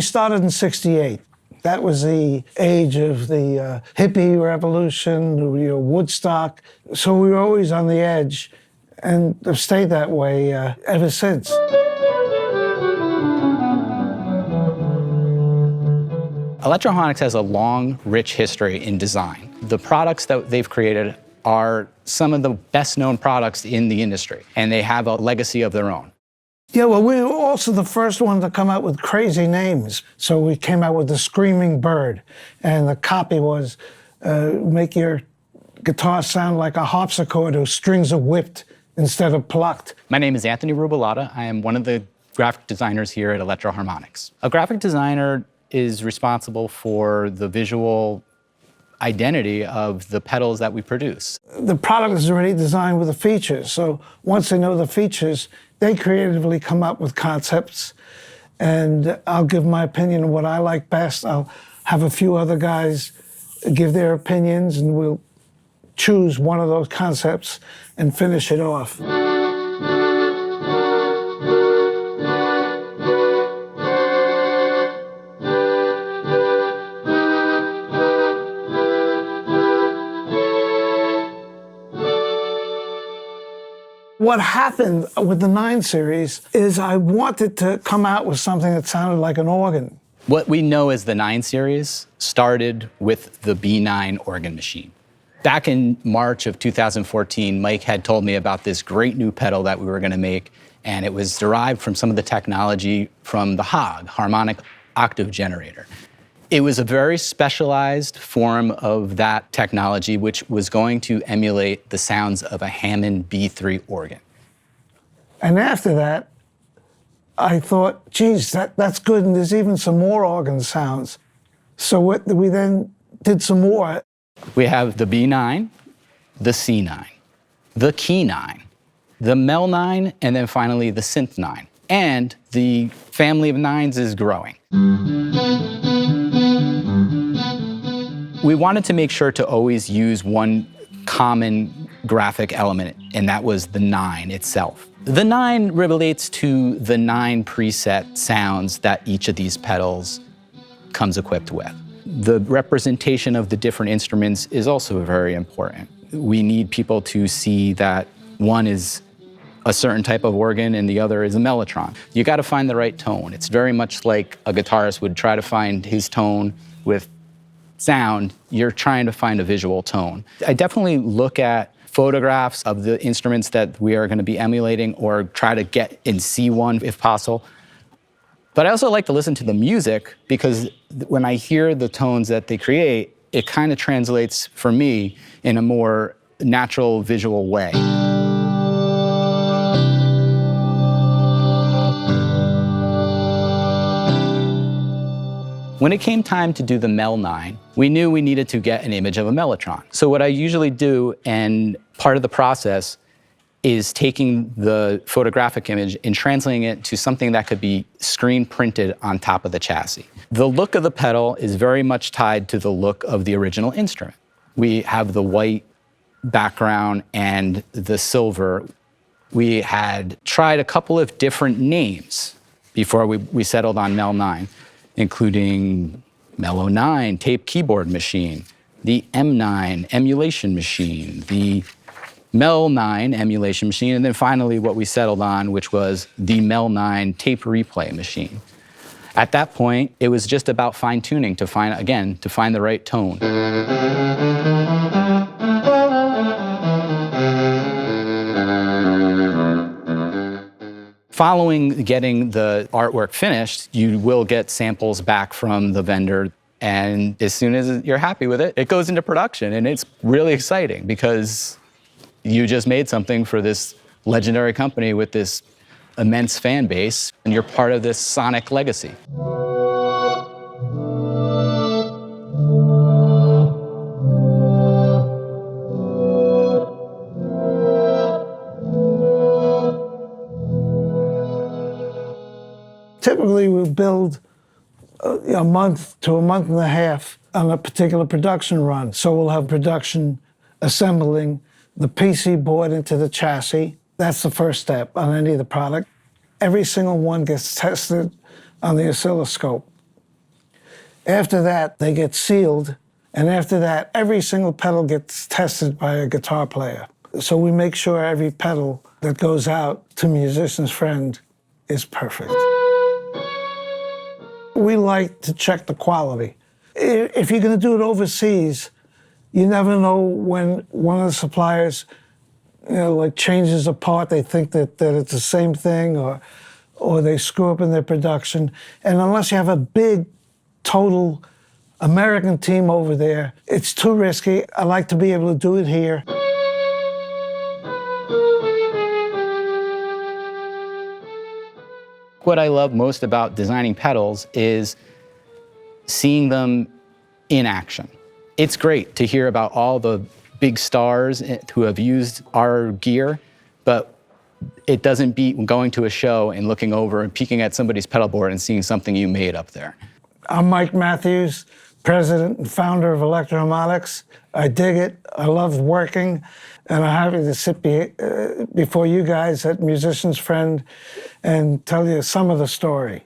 we started in '68. That was the age of the hippie revolution, Woodstock. So we were always on the edge and have stayed that way ever since. Electro-Harmonix has a long, rich history in design. The products that they've created are some of the best-known products in the industry, and they have a legacy of their own. Yeah, well, we were also the first one to come out with crazy names. So we came out with the Screaming Bird, and the copy was make your guitar sound like a harpsichord whose strings are whipped instead of plucked. My name is Anthony Rubolotta. I am one of the graphic designers here at Electro-Harmonix. A graphic designer is responsible for the visual identity of the pedals that we produce. The product is already designed with the features, so once they know the features, they creatively come up with concepts, and I'll give my opinion on what I like best. I'll have a few other guys give their opinions, and we'll choose one of those concepts and finish it off. What happened with the 9 series is I wanted to come out with something that sounded like an organ. What we know as the 9 series started with the B9 organ machine. Back in March of 2014, Mike had told me about this great new pedal that we were going to make, and it was derived from some of the technology from the Hog, harmonic octave generator. It was a very specialized form of that technology, which was going to emulate the sounds of a Hammond B3 organ. And after that, I thought, geez, that's good, and there's even some more organ sounds. So we then did some more. We have the B9, the C9, the Key 9, the Mel 9, and then finally the Synth 9. And the family of 9s is growing. We wanted to make sure to always use one common graphic element, and that was the 9 itself. The 9 relates to the 9 preset sounds that each of these pedals comes equipped with. The representation of the different instruments is also very important. We need people to see that one is a certain type of organ and the other is a mellotron. You got to find the right tone. It's very much like a guitarist would try to find his tone with sound. You're trying to find a visual tone. I definitely look at photographs of the instruments that we are going to be emulating or try to get and see one if possible. But I also like to listen to the music because when I hear the tones that they create, it kind of translates for me in a more natural visual way. When it came time to do the Mel 9, we knew we needed to get an image of a mellotron. So what I usually do, and part of the process, is taking the photographic image and translating it to something that could be screen printed on top of the chassis. The look of the pedal is very much tied to the look of the original instrument. We have the white background and the silver. We had tried a couple of different names before we settled on Mel 9, including Mellow 9 tape keyboard machine, the M9 emulation machine, the Mel 9 emulation machine, and then finally what we settled on, which was the Mel 9 tape replay machine. At that point, it was just about fine-tuning to find the right tone. Following getting the artwork finished, you will get samples back from the vendor, and as soon as you're happy with it, it goes into production, and it's really exciting because you just made something for this legendary company with this immense fan base, and you're part of this sonic legacy. Typically, we build a month to a month and a half on a particular production run. So we'll have production assembling the PC board into the chassis. That's the first step on any of the product. Every single one gets tested on the oscilloscope. After that, they get sealed. And after that, every single pedal gets tested by a guitar player. So we make sure every pedal that goes out to Musician's Friend is perfect. We like to check the quality. If you're going to do it overseas, you never know when one of the suppliers, like changes a part. They think that it's the same thing, or they screw up in their production. And unless you have a big, total American team over there, it's too risky. I like to be able to do it here. What I love most about designing pedals is seeing them in action. It's great to hear about all the big stars who have used our gear, but it doesn't beat going to a show and looking over and peeking at somebody's pedal board and seeing something you made up there. I'm Mike Mathews, president and founder of Electro-Harmonix. I dig it, I love working, and I'm happy to sit before you guys at Musician's Friend and tell you some of the story.